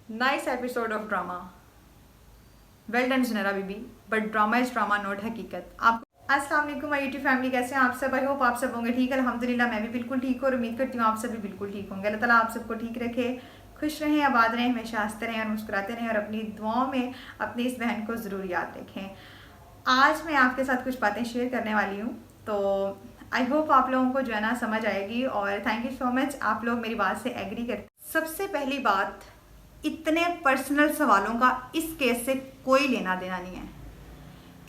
Nice episode of drama. Well done Zunaira Bibi, but drama is drama not हकीकत। आप अस्सलाम वालेकुम my YouTube family, कैसे हैं आप सब? आई होप आप सब होंगे ठीक। अल्हम्दुलिल्लाह मैं भी बिल्कुल ठीक हूँ और उम्मीद करती हूँ आप सब भी बिल्कुल ठीक होंगे। अल्लाह ताला आप सबको ठीक रखे, खुश रहें, आबाद रहें, हमेशा हंसते रहें और मुस्कुराते रहें और अपनी दुआओं में अपनी इस बहन को ज़रूर याद रखें। आज मैं आपके साथ कुछ बातें शेयर करने वाली हूँ, तो आई होप आप लोगों को जो है ना समझ आएगी और थैंक यू सो मच आप लोग मेरी बात से एग्री करते। सबसे पहली बात, इतने पर्सनल सवालों का इस केस से कोई लेना देना नहीं है।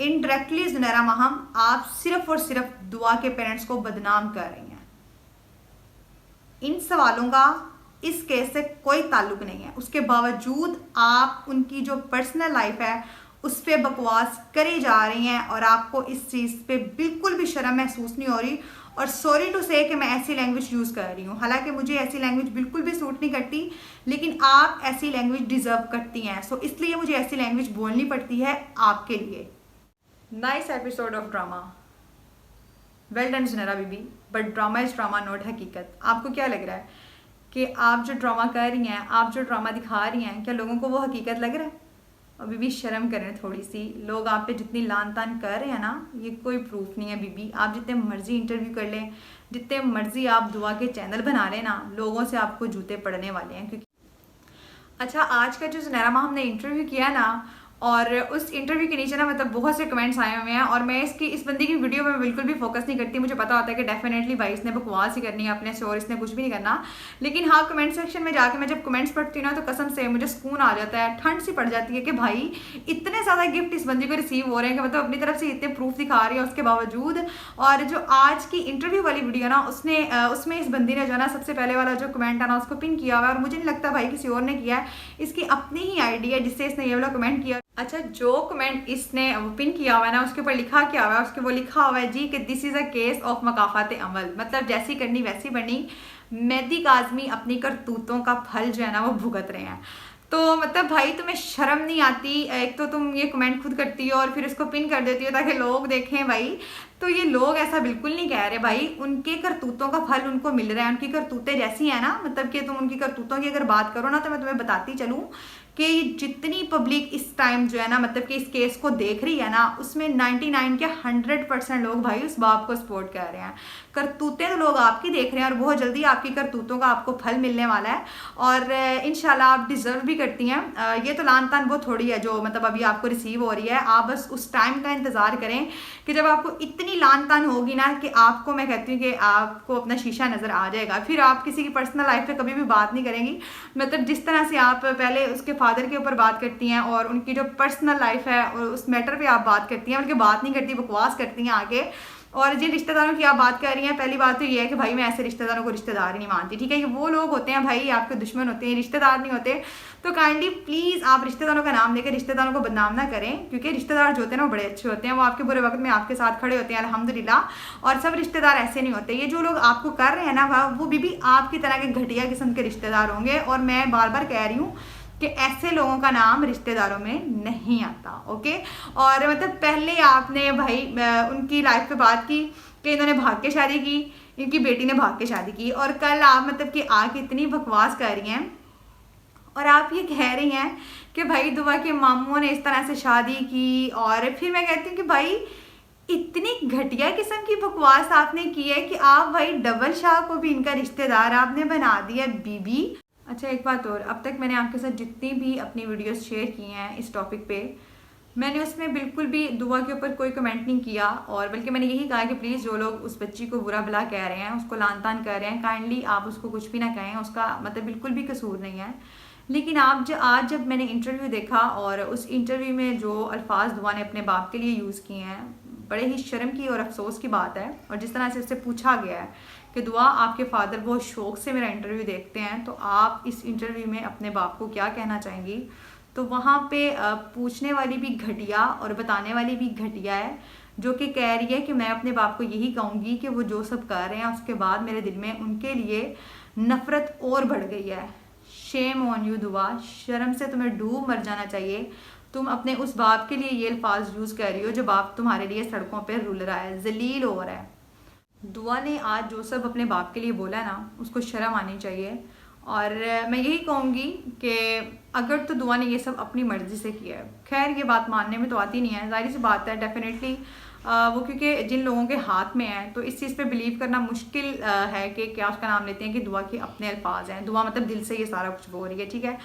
इनडायरेक्टली ज़ुनैरा माहम आप सिर्फ और सिर्फ दुआ के पेरेंट्स को बदनाम कर रही हैं। इन सवालों का इस केस से कोई ताल्लुक नहीं है, उसके बावजूद आप उनकी जो पर्सनल लाइफ है उस पर बकवास करी जा रही हैं और आपको इस चीज़ पे बिल्कुल भी शर्म महसूस नहीं हो रही। और सॉरी टू से कि मैं ऐसी लैंग्वेज यूज़ कर रही हूँ, हालांकि मुझे ऐसी लैंग्वेज बिल्कुल भी सूट नहीं करती, लेकिन आप ऐसी लैंग्वेज डिज़र्व करती हैं, सो इसलिए मुझे ऐसी लैंग्वेज बोलनी पड़ती है आपके लिए। Nice episode of drama. Well done Zunaira Bibi, but drama is drama not हकीकत। आपको क्या लग रहा है कि आप जो ड्रामा कर रही हैं, आप जो ड्रामा दिखा रही हैं, क्या लोगों को वो हकीकत लग रहा है? अभी भी शर्म करें थोड़ी सी। लोग आप पे जितनी लान तान कर रहे हैं ना, ये कोई प्रूफ नहीं है बीबी। आप जितने मर्जी इंटरव्यू कर लें, जितने मर्जी आप दुआ के चैनल बना लें ना, लोगों से आपको जूते पड़ने वाले हैं। क्योंकि अच्छा, आज का जो ज़ुनैरा माहम ने इंटरव्यू किया ना, और उस इंटरव्यू के नीचे ना मतलब बहुत से कमेंट्स आए हुए हैं और मैं इस बंदी की वीडियो में बिल्कुल भी फोकस नहीं करती। मुझे पता होता है कि डेफिनेटली भाई इसने बकवास ही करनी है अपने से और इसने कुछ भी नहीं करना। लेकिन हाँ, कमेंट सेक्शन में जाके मैं जब कमेंट्स पढ़ती हूँ ना, तो कसम से मुझे सुकून आ जाता है, ठंड सी पड़ जाती है कि भाई इतने ज़्यादा गिफ्ट इस बंदी को रिसीव हो रहे हैं कि मतलब अपनी तरफ से इतने प्रूफ दिखा रही है उसके बावजूद। और जो आज की इंटरव्यू वाली वीडियो ना, उसमें इस बंदी ने जो ना सबसे पहले वाला जो कमेंट है ना, उसको पिन किया हुआ है और मुझे नहीं लगता भाई किसी और ने किया है, इसकी अपनी ही आईडी है जिससे इसने ये वाला कमेंट किया। अच्छा, जो कमेंट इसने पिन किया हुआ है ना, उसके ऊपर लिखा क्या हुआ है, उसके वो लिखा हुआ है जी कि this is a case of मकाफात अमल, मतलब जैसी करनी वैसी बनी। मेहदी काज़मी अपनी करतूतों का फल जो है ना वो भुगत रहे हैं। तो मतलब भाई तुम्हें शर्म नहीं आती? एक तो तुम ये कमेंट खुद करती हो और फिर इसको पिन कर देती हो ताकि लोग देखें भाई। तो ये लोग ऐसा बिल्कुल नहीं कह रहे भाई, उनके करतूतों का फल उनको मिल रहा है। उनकी करतूतें जैसी है ना, मतलब कि तुम उनकी करतूतों की अगर बात करो ना, तो मैं तुम्हें बताती चलूँ कि जितनी पब्लिक इस टाइम जो है ना, मतलब कि इस केस को देख रही है ना, उसमें 99 के 100% लोग भाई उस बाप को सपोर्ट कर रहे हैं। करतूतें तो लोग आपकी देख रहे हैं और बहुत जल्दी आपकी करतूतों का आपको फल मिलने वाला है और इंशाल्लाह आप डिज़र्व भी करती हैं। ये तो लान तान वो थोड़ी है जो मतलब अभी आपको रिसीव हो रही है। आप बस उस टाइम का इंतज़ार करें कि जब आपको इतनी लान तान होगी ना कि आपको, मैं कहती हूँ कि आपको अपना शीशा नज़र आ जाएगा, फिर आप किसी की पर्सनल लाइफ पे कभी भी बात नहीं करेंगी। मतलब जिस तरह से आप पहले उसके फादर के ऊपर बात करती हैं और उनकी जो पर्सनल लाइफ है और उस मैटर पे आप बात करती हैं, बल्कि बात नहीं करती, बकवास करती हैं आगे। और जिन रिश्तेदारों की आप बात कर रही हैं, पहली बात तो ये है कि भाई मैं ऐसे रिश्तेदारों को रिश्तेदार ही नहीं मानती, ठीक है? ये वो लोग होते हैं भाई, आपके दुश्मन होते हैं, रिश्तेदार नहीं होते। तो काइंडली प्लीज़ आप रिश्तेदारों का नाम लेकर रिश्तेदारों को बदनाम ना करें, क्योंकि रिश्तेदार जो होते हैं ना वो बड़े अच्छे होते हैं, वो आपके बुरे वक्त में आपके साथ खड़े होते हैं अल्हम्दुलिल्लाह। और सब रिश्तेदार ऐसे नहीं होते। ये जो लोग आपको कर रहे हैं ना, वो भी आपकी तरह के घटिया किस्म के रिश्तेदार होंगे। और मैं बार बार कह रही हूँ कि ऐसे लोगों का नाम रिश्तेदारों में नहीं आता, ओके? और मतलब पहले आपने भाई उनकी लाइफ पे बात की कि इन्होंने भाग के शादी की, इनकी बेटी ने भाग के शादी की, और कल आप मतलब कि आके इतनी बकवास कर रही हैं और आप ये कह रही हैं कि भाई दुआ के मामू ने इस तरह से शादी की। और फिर मैं कहती हूँ कि भाई इतनी घटिया किस्म की बकवास आपने की है कि आप भाई डबल शाह को भी इनका रिश्तेदार आपने बना दिया बीबी। अच्छा, एक बात और, अब तक मैंने आपके साथ जितनी भी अपनी वीडियोस शेयर की हैं इस टॉपिक पे, मैंने उसमें बिल्कुल भी दुआ के ऊपर कोई कमेंट नहीं किया, और बल्कि मैंने यही कहा कि प्लीज़ जो लोग उस बच्ची को बुरा भला कह रहे हैं, उसको लान तान कर रहे हैं, काइंडली आप उसको कुछ भी ना कहें, उसका मतलब बिल्कुल भी कसूर नहीं है। लेकिन आज जब मैंने इंटरव्यू देखा और उस इंटरव्यू में जो अल्फाज दुआ ने अपने बाप के लिए यूज़ किए हैं, बड़े ही शर्म की और अफसोस की बात है। और जिस तरह से उससे पूछा गया है कि दुआ आपके फादर बहुत शौक़ से मेरा इंटरव्यू देखते हैं, तो आप इस इंटरव्यू में अपने बाप को क्या कहना चाहेंगी? तो वहाँ पे पूछने वाली भी घटिया और बताने वाली भी घटिया है, जो कि कह रही है कि मैं अपने बाप को यही कहूँगी कि वो जो सब कर रहे हैं उसके बाद मेरे दिल में उनके लिए नफ़रत और बढ़ गई है। शेम ऑन यू दुआ, शर्म से तुम्हें डूब मर जाना चाहिए। तुम अपने उस बाप के लिए ये अल्फाज यूज़ कर रही हो जो बाप तुम्हारे लिए सड़कों पर रुल रहा है, जलील हो रहा है। दुआ ने आज जो सब अपने बाप के लिए बोला ना, उसको शर्म आनी चाहिए। और मैं यही कहूँगी कि अगर तो दुआ ने ये सब अपनी मर्ज़ी से किया है, खैर ये बात मानने में तो आती नहीं है, ज़ाहिर सी बात है, डेफिनेटली वो क्योंकि जिन लोगों के हाथ में है तो इस चीज़ पे बिलीव करना मुश्किल है कि क्या उसका नाम लेते हैं कि दुआ के अपने अल्फाज हैं, दुआ मतलब दिल से ये सारा कुछ बोल रही है, ठीक है।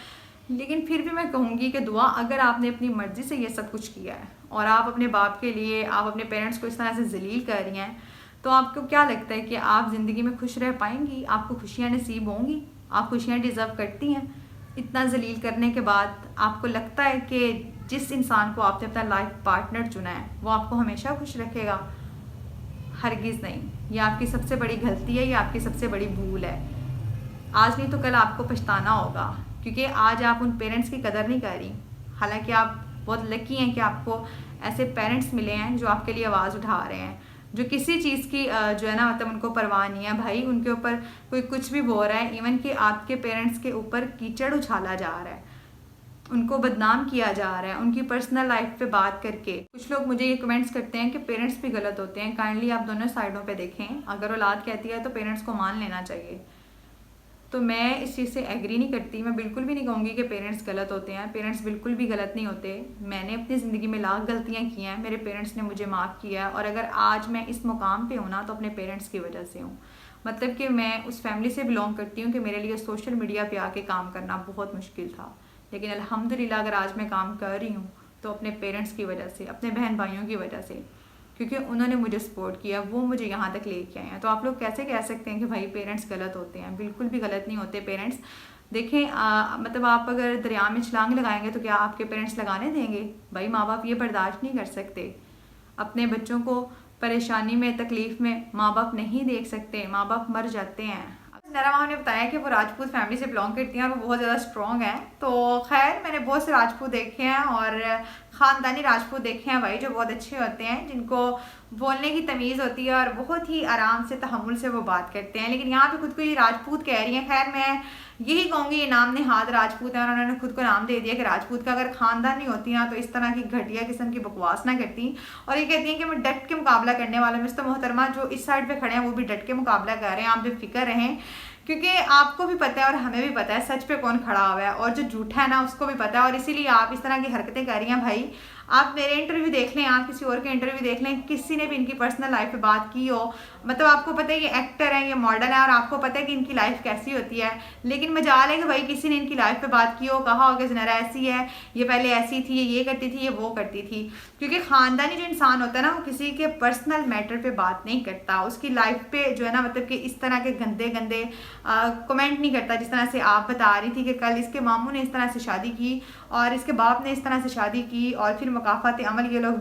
लेकिन फिर भी मैं कहूँगी कि दुआ अगर आपने अपनी मर्ज़ी से ये सब कुछ किया है और आप अपने बाप के लिए, आप अपने पेरेंट्स को इस तरह से जलील कर रही हैं, तो आपको क्या लगता है कि आप ज़िंदगी में खुश रह पाएंगी? आपको खुशियाँ नसीब होंगी? आप खुशियाँ डिज़र्व करती हैं? इतना जलील करने के बाद आपको लगता है कि जिस इंसान को आपने अपना लाइफ पार्टनर चुना है वो आपको हमेशा खुश रखेगा? हरगिज़ नहीं। ये आपकी सबसे बड़ी गलती है, ये आपकी सबसे बड़ी भूल है। आज नहीं तो कल आपको पछताना होगा, क्योंकि आज आप उन पेरेंट्स की कदर नहीं कर रही। हालांकि आप बहुत लकी हैं कि आपको ऐसे पेरेंट्स मिले हैं जो आपके लिए आवाज़ उठा रहे हैं, जो किसी चीज़ की जो है ना मतलब उनको परवाह नहीं है भाई, उनके ऊपर कोई कुछ भी बोल रहा है, इवन कि आपके पेरेंट्स के ऊपर कीचड़ उछाला जा रहा है, उनको बदनाम किया जा रहा है उनकी पर्सनल लाइफ पे बात करके। कुछ लोग मुझे ये कमेंट्स करते हैं कि पेरेंट्स भी गलत होते हैं। काइंडली आप दोनों साइडों पे देखें, अगर औलाद कहती है तो पेरेंट्स को मान लेना चाहिए। तो मैं इस चीज़ से एग्री नहीं करती। मैं बिल्कुल भी नहीं कहूँगी कि पेरेंट्स गलत होते हैं, पेरेंट्स बिल्कुल भी गलत नहीं होते। मैंने अपनी ज़िंदगी में लाख गलतियाँ की हैं, मेरे पेरेंट्स ने मुझे माफ़ किया है, और अगर आज मैं इस मुकाम पे हूँ ना तो अपने पेरेंट्स की वजह से हूँ। मतलब कि मैं उस फैमिली से बिलोंग करती हूँ कि मेरे लिए सोशल मीडिया पे आके काम करना बहुत मुश्किल था, लेकिन अल्हम्दुलिल्लाह अगर आज मैं काम कर रही हूँ तो अपने पेरेंट्स की वजह से, अपने बहन भाइयों की वजह से, क्योंकि उन्होंने मुझे सपोर्ट किया, वो मुझे यहाँ तक लेके आए हैं। तो आप लोग कैसे कह सकते हैं कि भाई पेरेंट्स गलत होते हैं? बिल्कुल भी गलत नहीं होते पेरेंट्स। देखें मतलब आप अगर दरिया में छलांग लगाएंगे तो क्या आपके पेरेंट्स लगाने देंगे? भाई माँ बाप ये बर्दाश्त नहीं कर सकते, अपने बच्चों को परेशानी में, तकलीफ़ में माँ बाप नहीं देख सकते, माँ बाप मर जाते हैं। ज़ुनैरा मामा ने बताया कि वो राजपूत फैमिली से बिलोंग करती हैं और वो बहुत ज़्यादा स्ट्रॉन्ग हैं। तो खैर मैंने बहुत से राजपूत देखे हैं और ख़ानदानी राजपूत देखे हैं भाई, जो बहुत अच्छे होते हैं, जिनको बोलने की तमीज़ होती है और बहुत ही आराम से, तहम्मुल से वो बात करते हैं। लेकिन यहाँ पे खुद को ये राजपूत कह रही हैं। खैर मैं यही कहूँगी, ये नाम नेहाद राजपूत है और उन्होंने खुद को नाम दे दिया कि राजपूत का। अगर ख़ानदान नहीं होती ना तो इस तरह की घटिया किस्म की बकवास ना करती और ये कहती हैं कि मैं डट के मुकाबला करने वाला हूँ। तो मोहतरमा जो इस साइड पे खड़े हैं वो भी डट के मुकाबला कर रहे हैं। आप बेफिक्र रहें, क्योंकि आपको भी पता है और हमें भी पता है सच पे कौन खड़ा हुआ है, और जो झूठा है ना उसको भी पता है। और इसीलिए आप इस तरह की हरकतें कर रही हैं। भाई आप मेरे इंटरव्यू देख लें, आप किसी और के इंटरव्यू देख लें, किसी ने भी इनकी पर्सनल लाइफ पे बात की हो, मतलब आपको पता है ये एक्टर है, ये मॉडल है, और आपको पता है कि इनकी लाइफ कैसी होती है। लेकिन मजाल है कि भाई किसी ने इनकी लाइफ पे बात की हो, कहा हो कि ज़ुनैरा ऐसी है, ये पहले ऐसी थी, ये करती थी, ये वो करती थी। क्योंकि ख़ानदानी जो इंसान होता है ना वो किसी के पर्सनल मैटर पे बात नहीं करता, उसकी लाइफ पे जो है ना मतलब कि इस तरह के गंदे गंदे कमेंट नहीं करता। जिस तरह से आप बता रही थी कि कल इसके मामू ने इस तरह से शादी की और इसके बाप ने इस तरह से शादी की और फिर मुकाफ़ात अमल ये लोग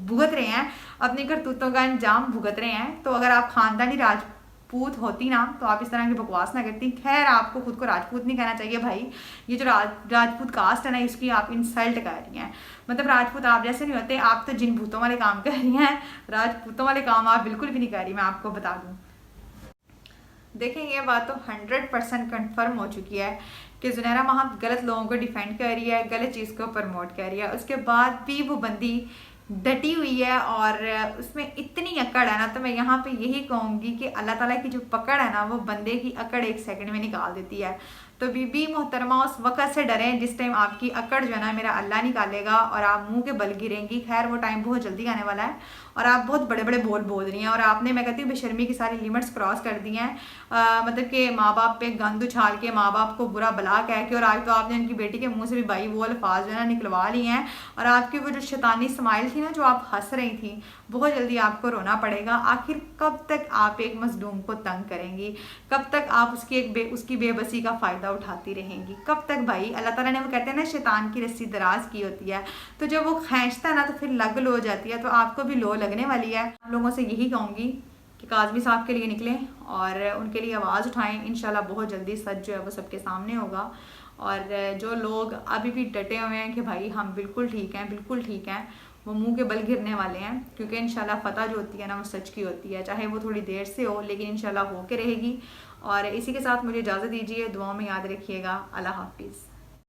भुगत रहे हैं, अपनी करतूतों का अंजाम भुगत रहे हैं। तो अगर आप ख़ानदानी राजपूत होती ना तो आप इस तरह की बकवास ना करती। खैर आपको खुद को राजपूत नहीं कहना चाहिए भाई, ये जो राजपूत कास्ट है ना इसकी आप इंसल्ट कर रही हैं। मतलब राजपूत आप जैसे नहीं होते, आप तो जिन भूतों वाले काम कर रही हैं, राजपूतों वाले काम आप बिल्कुल भी नहीं कर रही, मैं आपको बता दूँ। देखें ये बात तो 100% कन्फर्म हो चुकी है कि ज़ुनैरा मामा गलत लोगों को डिफेंड कर रही है, गलत चीज़ को प्रमोट कर रही है। उसके बाद भी वो बंदी डटी हुई है और उसमें इतनी अकड़ है ना, तो मैं यहाँ पे यही कहूँगी कि अल्लाह ताला की जो पकड़ है ना वो बंदे की अकड़ 1 सेकंड में निकाल देती है। तो बीबी मोहतरमा उस वक़्त से डरें जिस टाइम आपकी अकड़ जो है ना मेरा अल्लाह निकालेगा और आप मुंह के बल गिरेंगी। खैर वो टाइम बहुत जल्दी आने वाला है और आप बहुत बड़े बड़े बोल रही हैं और आपने, मैं कहती हूँ, बेशर्मी की सारी लिमिट्स क्रॉस कर दी हैं। मतलब कि माँ बाप पे गंद उछाल के, माँ बाप को बुरा भला कह के, और आज तो आपने उनकी बेटी के मुंह से भी भाई वो अल्फाज जो है ना निकलवा ली हैं। और आपकी वो जो शैतानी स्माइल थी ना, जो आप हंस रही थी, बहुत जल्दी आपको रोना पड़ेगा। आखिर कब तक आप एक मजलूम को तंग करेंगी? कब तक आप उसकी बेबसी का फ़ायदा उठाती रहेंगी? कब तक भाई? अल्लाह ताला ने, वो कहते हैं ना, शैतान की रस्सी दराज की होती है, तो जब वो खींचता है ना तो फिर लग लो हो जाती है। तो आपको भी लो लगने वाली है। आप लोगों से यही कहूँगी कि काज़मी साहब के लिए निकलें और उनके लिए आवाज़ उठाएं। इंशाल्लाह बहुत जल्दी सच जो है वो सबके सामने होगा। और जो लोग अभी भी डटे हुए हैं कि भाई हम बिल्कुल ठीक हैं, बिल्कुल ठीक हैं, वो मुंह के बल गिरने वाले हैं। क्योंकि इंशाल्लाह फ़तह जो होती है ना वो सच की होती है, चाहे वो थोड़ी देर से हो, लेकिन इंशाल्लाह हो के रहेगी। और इसी के साथ मुझे इजाज़त दीजिए, दुआओं में याद रखिएगा। अल्लाह हाफिज़।